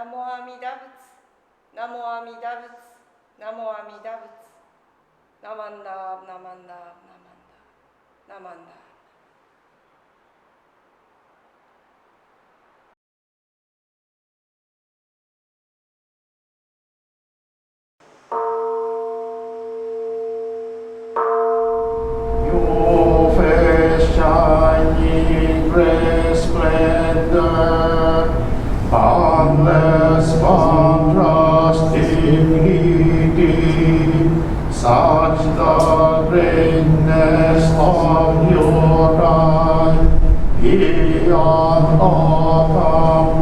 ナモアミダ仏、ナモアミダ仏、ナモアミダ仏、ナマンダー、ナマンダー、ナマンダー、ナマンダー。Shining resplendor, boundless contrast dignity, such the greatness of your eye, beyond all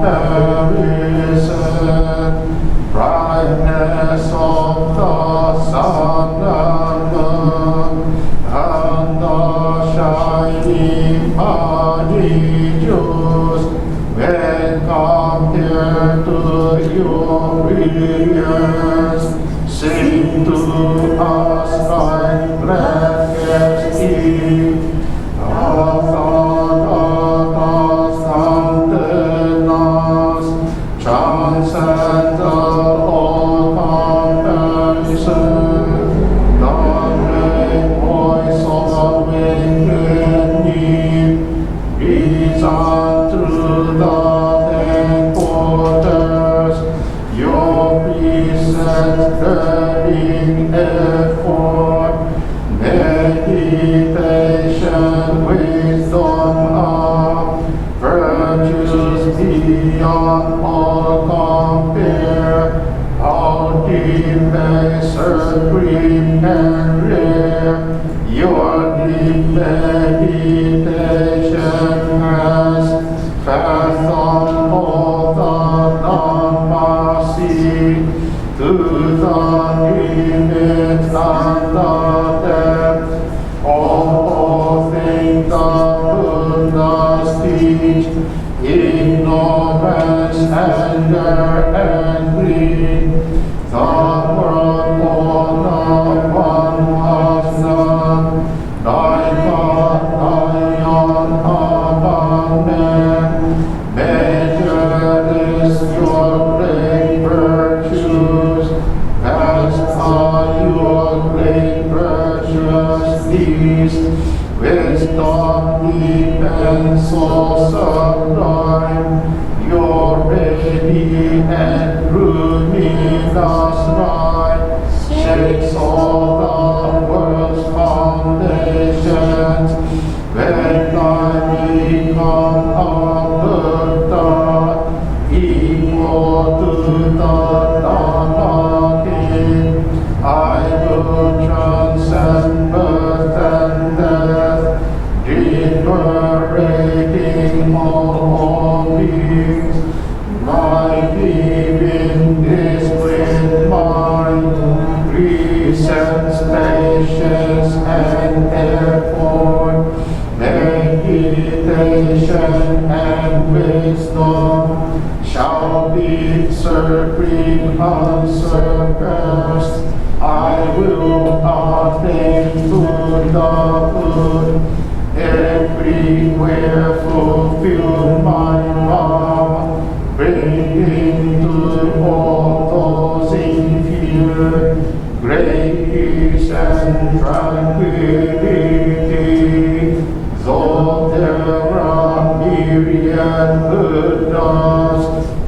comparison, brightness of the sun and moon, and the shining prodigious, when compared to your brilliance, seem to us like blackest eve. Transcend all comparison. The great voice of awakening resounds through the 10 quarters. Your precepts burning effort, meditation, wisdom of virtues beyond all compare. How deep and supreme and rare your deep meditation has fathomed all the Dharma Message to the limit and the depth. All things the Buddha's teach, ignorance, anger, and greed. The world all the one has none, like a lion abundant. Measureless your great virtues, vast are your great virtuous deeds. Wisdom deep and so sublime, your ready and luminous light shakes all the world's foundations. When I become a Buddha, equal to the Dharma King, I will transcend birth and death, liberating all beings. My living disciplined mind, precepts, patience, and effort, meditation and wisdom shall be supreme unsurpassed. I will attain to Buddhahood, everywhere fulfill my vow, bringing to all those in fear great peace and tranquility. Though there are myriad Buddhas,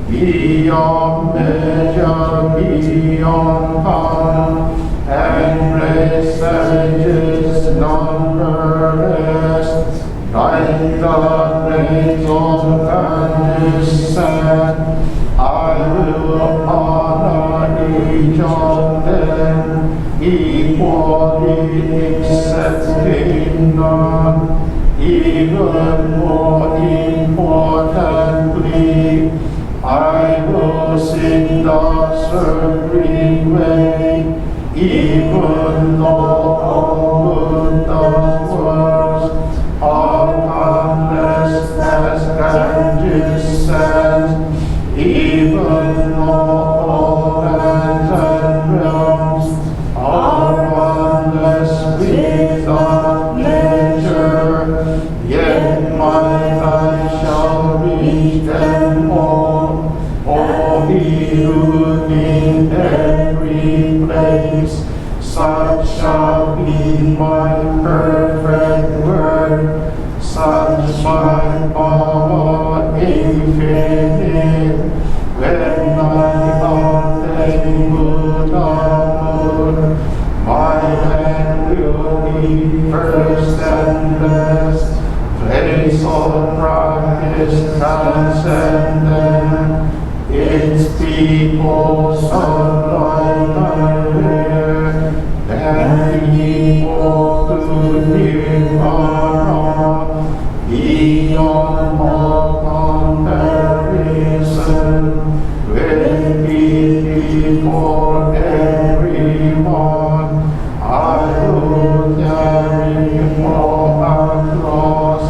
beyond measure, beyond count, and great sages numberless, like the grains of Ganges sand, I will honor each of them, equally accepting none. Even more importantly, I will sing the supreme way, even though all Buddha's words are countless as Ganges sand, even though all lands and realms are boundless without measure, yet my eye shall reach them all. All first and best place of practice transcendent, its people sublime and rare, and equal to Nirvana, beyond all comparison, with pity for everyone. I will carry all our cross,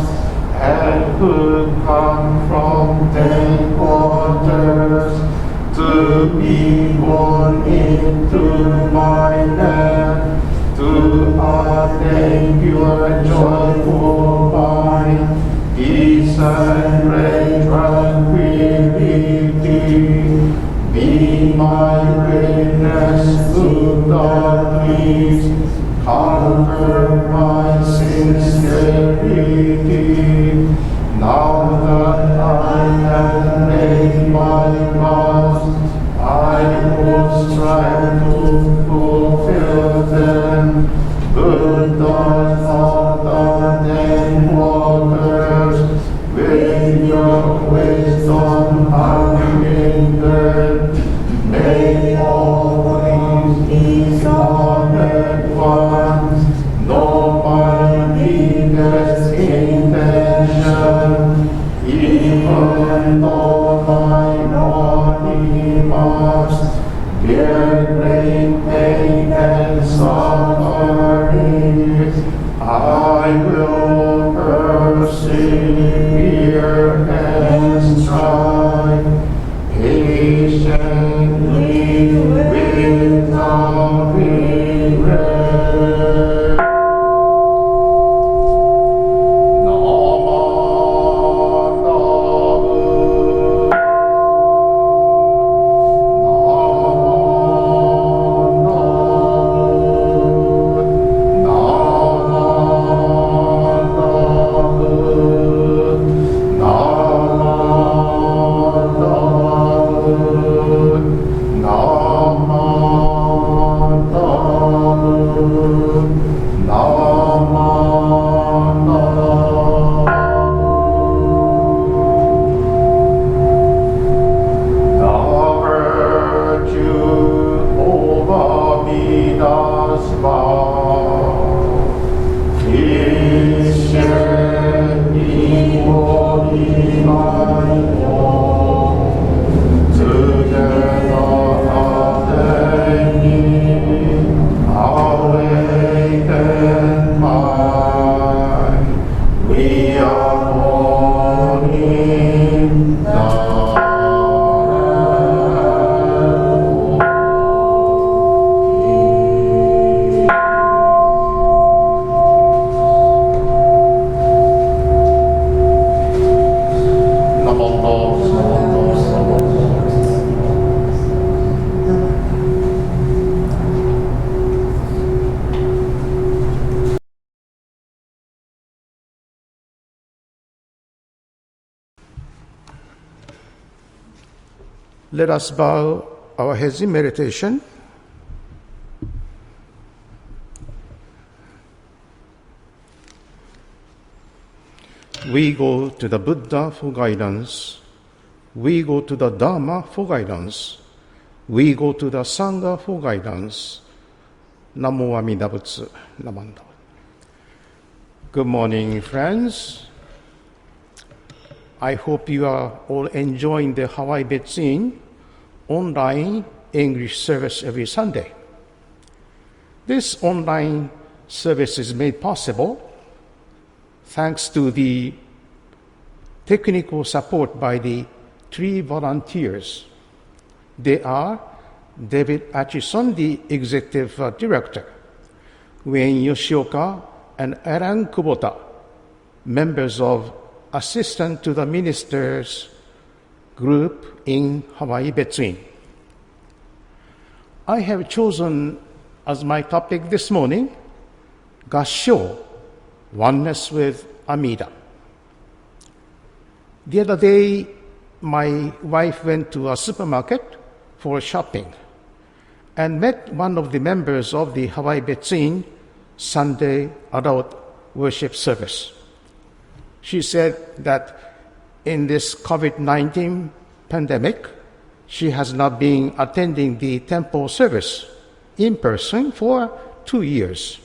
and could come from 10 quarters to be born into my land, to attain pure joyful mind, peace and great tranquility. Be my witness to the please, comfort my sincerity. Now that I have made my vows, I will strive to fulfill them. Buddhas of the 10 waters, with your wisdom unhindered, may always be honored ones, nobody needeth intention, even though my body must bear great pain and suffering. I will persevere and strive patiently without regret. Let us bow our heads in meditation. We go to the Buddha for guidance. We go to the Dharma for guidance. We go to the Sangha for guidance. Namo Amida Butsu. Namanda. Good morning, friends. I hope you are all enjoying the Hawaii Betsuin online English service every Sunday. This online service is made possible thanks to the technical support by the 3 volunteers. They are David Atchison, the Executive Director, Wayne Yoshioka, and Aaron Kubota, members of Assistant to the Ministers group in Hawaii Betsuin. I have chosen as my topic this morning, Gassho, Oneness with Amida. The other day, my wife went to a supermarket for shopping and met one of the members of the Hawaii Betsuin Sunday Adult worship service. She said that in this COVID-19 pandemic, she has not been attending the temple service in person for 2 years.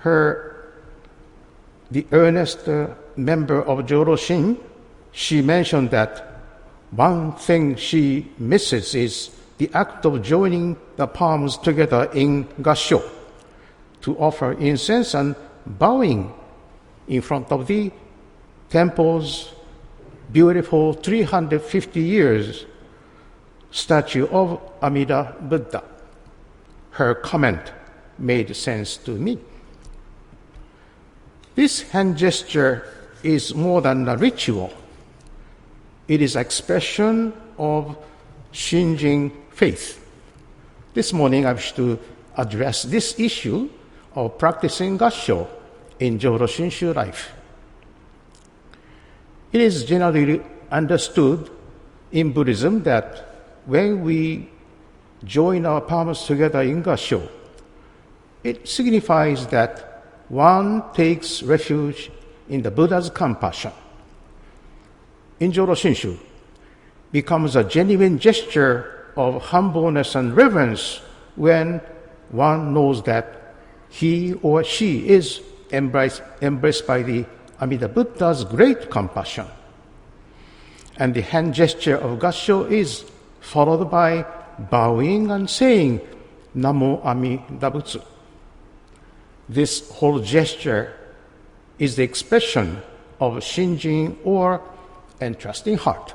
The earnest member of Joroshin, she mentioned that one thing she misses is the act of joining the palms together in gassho to offer incense and bowing in front of the temple's beautiful 350 years statue of Amida Buddha. Her comment made sense to me. This hand gesture is more than a ritual. It is expression of Shinjin faith. This morning I wish to address this issue of practicing gassho in Joro Shinshu life. It is generally understood in Buddhism that when we join our palms together in gassho, it signifies that one takes refuge in the Buddha's compassion. In Joro Shinshu, becomes a genuine gesture of humbleness and reverence when one knows that he or she is embraced by the Amida Buddha's great compassion. And the hand gesture of gassho is followed by bowing and saying Namo Amida Butsu. This whole gesture is the expression of Shinjin or entrusting heart.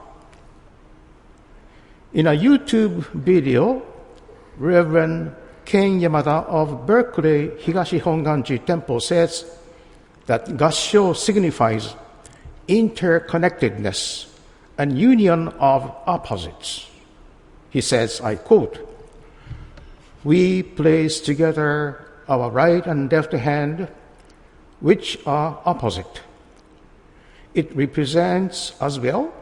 In a YouTube video, Reverend Ken Yamada of Berkeley Higashi Hongwanji Temple says that gassho signifies interconnectedness and union of opposites. He says, I quote, "We place together our right and left hand, which are opposite. It represents as well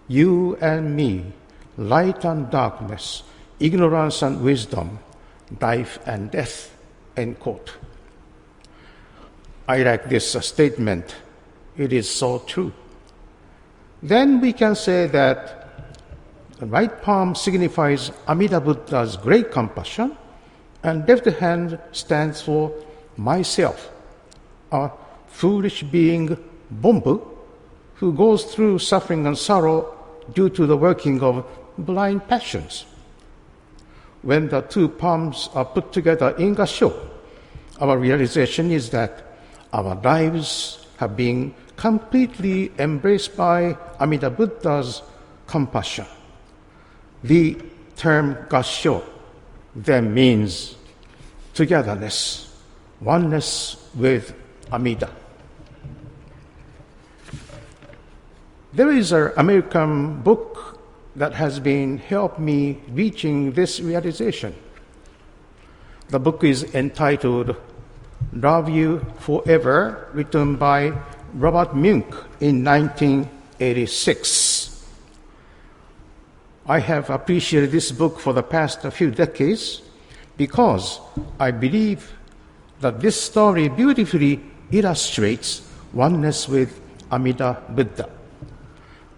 you and me, light and darkness, ignorance and wisdom, life and death," end quote. I like this statement. It is so true. Then we can say that the right palm signifies Amida Buddha's great compassion, and left hand stands for myself, a foolish being, Bombu, who goes through suffering and sorrow due to the working of blind passions. When the two palms are put together in gassho, our realization is that our lives have been completely embraced by Amida Buddha's compassion. The term gassho then means togetherness, oneness with Amida. There is an American book that has been helped me reaching this realization. The book is entitled Love You Forever, written by Robert Munk in 1986. I have appreciated this book for the past few decades because I believe that this story beautifully illustrates oneness with Amida Buddha.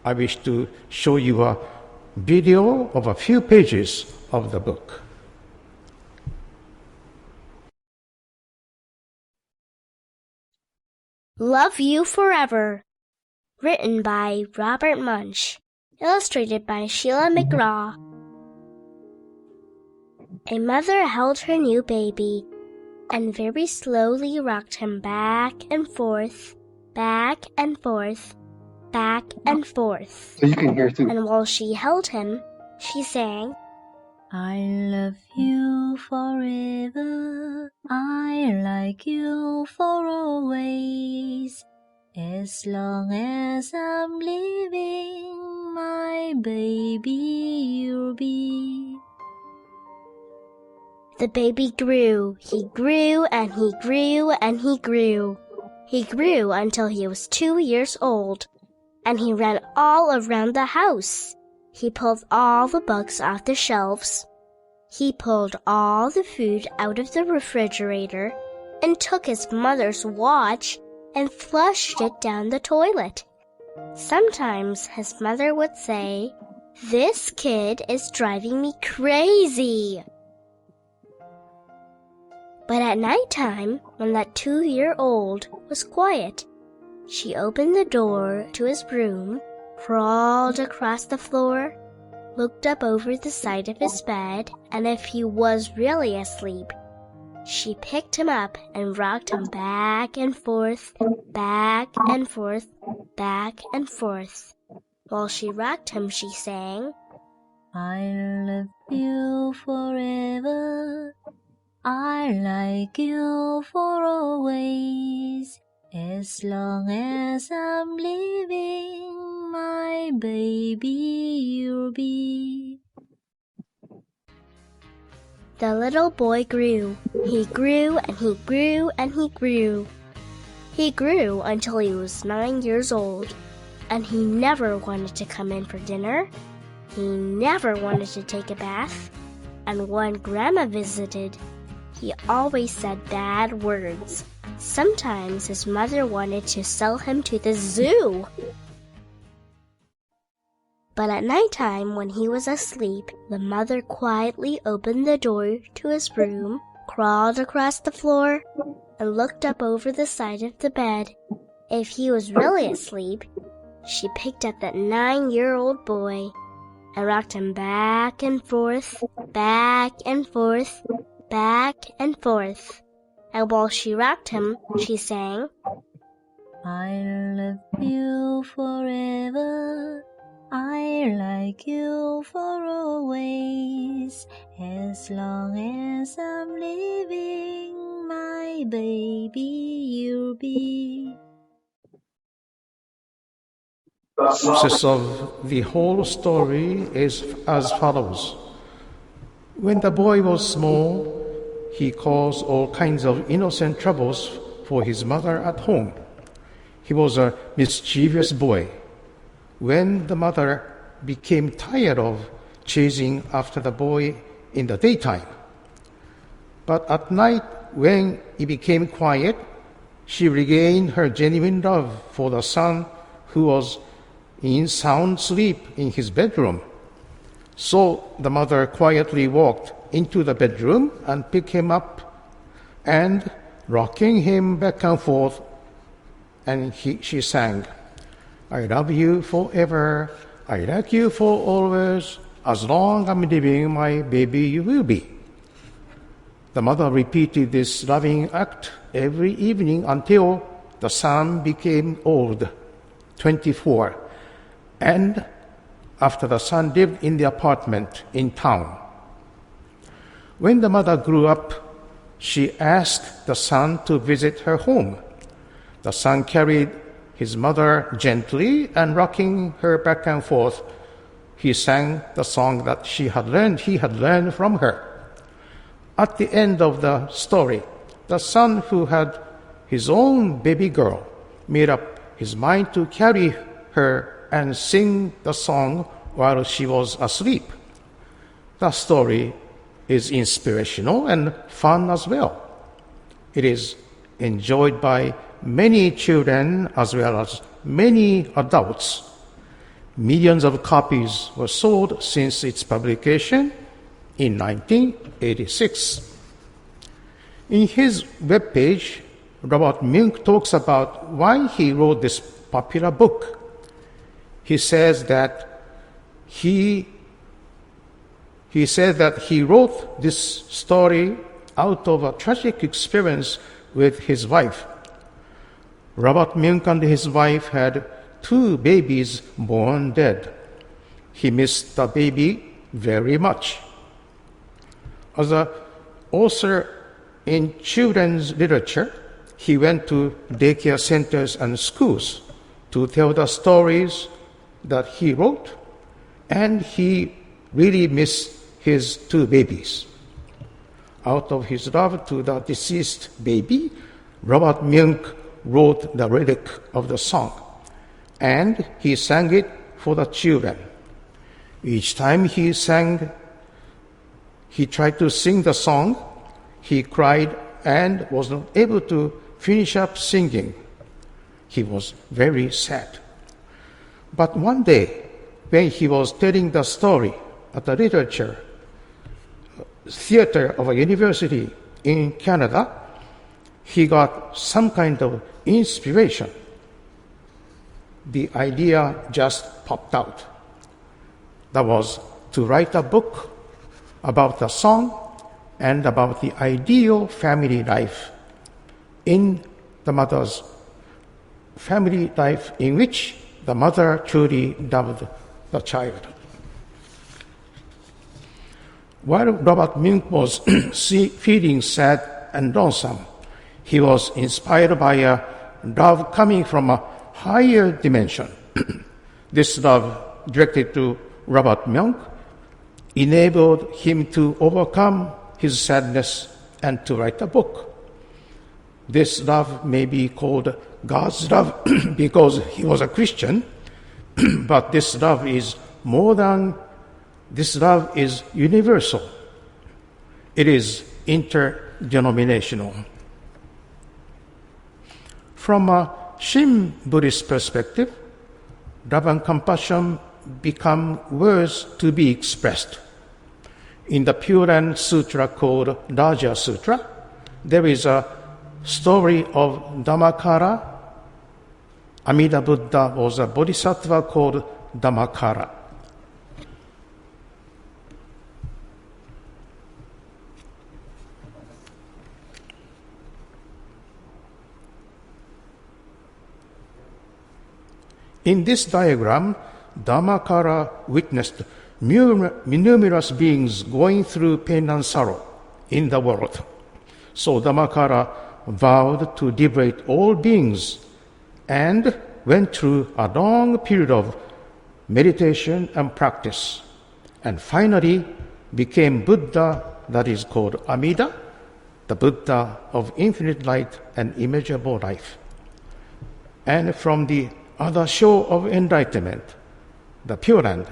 I wish to show you a video of a few pages of the book. Love You Forever, written by Robert Munch, illustrated by Sheila McGraw. A mother held her new baby and very slowly rocked him back and forth, back and forth, back and forth. So you can hear too. And while she held him, she sang, I love you forever, I like you for always. As long as I'm living, my baby you'll be. The baby grew. He grew and he grew and he grew. He grew until he was 2 years old, and he ran all around the house. He pulled all the books off the shelves. He pulled all the food out of the refrigerator. and took his mother's watch and flushed it down the toilet. Sometimes his mother would say, "This kid is driving me crazy." But at nighttime, when that 2-year-old was quiet, she opened the door to his room, crawled across the floor, looked up over the side of his bed, and if he was really asleep, she picked him up and rocked him back and forth, back and forth, back and forth. While she rocked him, she sang, "I'll love you forever. I like you for always. As long as I'm living, my baby you'll be." The little boy grew. He grew and he grew and he grew. He grew until he was 9 years old, and he never wanted to come in for dinner. He never wanted to take a bath, and when Grandma visited, he always said bad words. Sometimes his mother wanted to sell him to the zoo. But at nighttime, when he was asleep, the mother quietly opened the door to his room, crawled across the floor, and looked up over the side of the bed. If he was really asleep, she picked up that 9-year-old boy and rocked him back and forth, back and forth, back and forth. And while she rocked him, she sang, "I'll love you forever. I like you for always. As long as I'm living, my baby you'll be." The synopsis of the whole story is as follows. When the boy was small, he caused all kinds of innocent troubles for his mother at home. He was a mischievous boy. When the mother became tired of chasing after the boy in the daytime, but at night when he became quiet, she regained her genuine love for the son who was in sound sleep in his bedroom. So the mother quietly walked into the bedroom and picked him up and rocking him back and forth, and she sang, "I love you forever, I like you for always, as long as I'm living, my baby you will be." The mother repeated this loving act every evening until the son became old, 24, and after the son lived in the apartment in town. When the mother grew up, she asked the son to visit her home. The son carried his mother gently, and rocking her back and forth, he sang the song that he had learned from her. At the end of the story, the son who had his own baby girl made up his mind to carry her and sing the song while she was asleep. The story is inspirational and fun as well. It is enjoyed by many children as well as many adults. Millions of copies were sold since its publication in 1986. In his webpage, Robert Mink talks about why he wrote this popular book. He says that he wrote this story out of a tragic experience with his wife. Robert Mink and his wife had 2 babies born dead. He missed the baby very much. As an author in children's literature, he went to daycare centers and schools to tell the stories that he wrote, and he really missed his 2 babies. Out of his love to the deceased baby, Robert Mink wrote the lyric of the song, and he sang it for the children. Each time he tried to sing the song, he cried and was not able to finish up singing. He was very sad. But one day, when he was telling the story at the literature theater of a university in Canada, he got some kind of inspiration. The idea just popped out. That was to write a book about the song and about the ideal family life in the mother's family life in which the mother truly loved the child. While Robert Munk was feeling sad and lonesome, he was inspired by a love coming from a higher dimension. This love, directed to Robert Munk, enabled him to overcome his sadness and to write a book. This love may be called God's love because he was a Christian, but this love is more than, this love is universal. It is interdenominational. From a Shin Buddhist perspective, love and compassion become words to be expressed. In the Pure Land Sutra called Raja Sutra, there is a story of Dhammakara. Amida Buddha was a bodhisattva called Dhammakara. In this diagram, Dhammakara witnessed numerous beings going through pain and sorrow in the world. So Dhammakara vowed to liberate all beings and went through a long period of meditation and practice, and finally became Buddha, that is called Amida, the Buddha of infinite light and immeasurable life. And from the other shore of enlightenment, the Pure Land,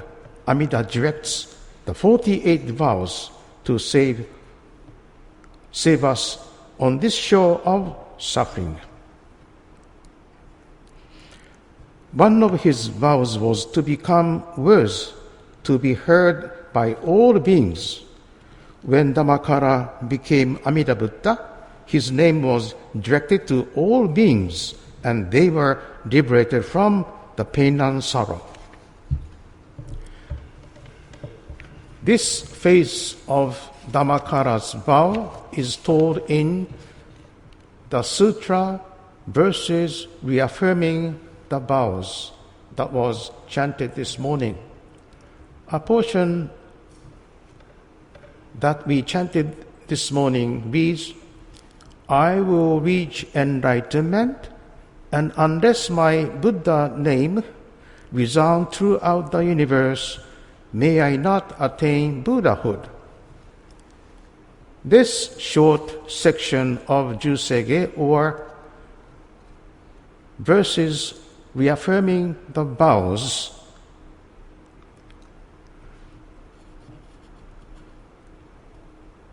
Amida directs the 48 vows to save us on this shore of suffering. One of his vows was to become words to be heard by all beings. When Dhammakara became Amida Buddha, his name was directed to all beings, and they were liberated from the pain and sorrow. This phase of Dhammakara's vow is told in the sutra verses reaffirming the vows that was chanted this morning. A portion that we chanted this morning reads, "I will reach enlightenment, and unless my Buddha name resound throughout the universe, may I not attain Buddhahood." This short section of Jusege, or verses reaffirming the vows,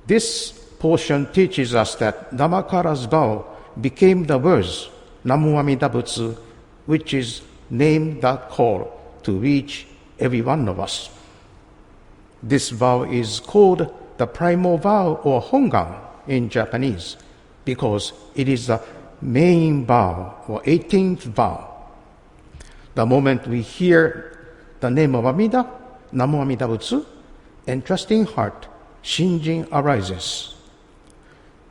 this portion teaches us that Dhammakara's vow became the words Namu Amida Butsu, which is named that call to reach every one of us. This vow is called the primal vow, or Hongan in Japanese, because it is the main vow, or 18th vow. The moment we hear the name of Amida, Namu Amida Butsu, entrusting heart, Shinjin arises.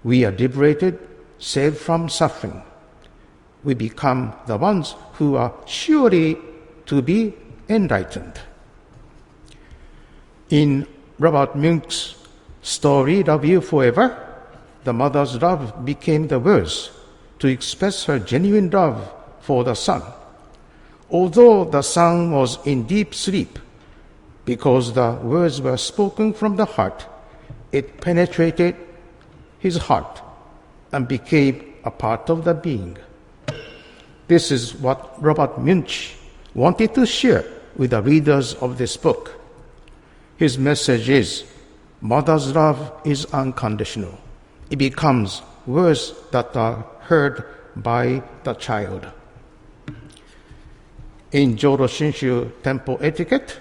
We are liberated, saved from suffering. We become the ones who are surely to be enlightened. In Robert Munk's story, Love You Forever, the mother's love became the words to express her genuine love for the son. Although the son was in deep sleep, because the words were spoken from the heart, it penetrated his heart and became a part of the being. This is what Robert Munch wanted to share with the readers of this book. His message is, mother's love is unconditional. It becomes words that are heard by the child. In Jodo Shinshu temple etiquette,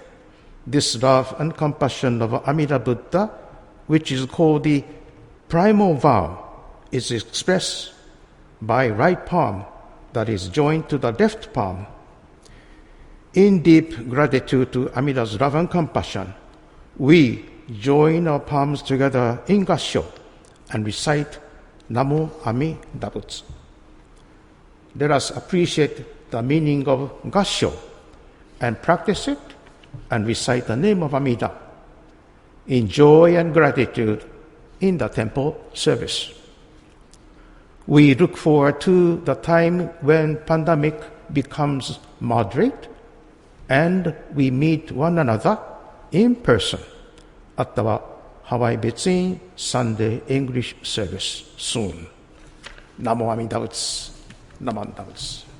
this love and compassion of Amida Buddha, which is called the primal vow, is expressed by right palm that is joined to the left palm. In deep gratitude to Amida's love and compassion, we join our palms together in Gassho and recite Namo Amida Butsu. Let us appreciate the meaning of Gassho and practice it and recite the name of Amida in joy and gratitude in the temple service. We look forward to the time when pandemic becomes moderate and we meet one another in person at the Hawaii Betsuin Sunday English service soon. Namo Amida Butsu. Namo Amida Butsu.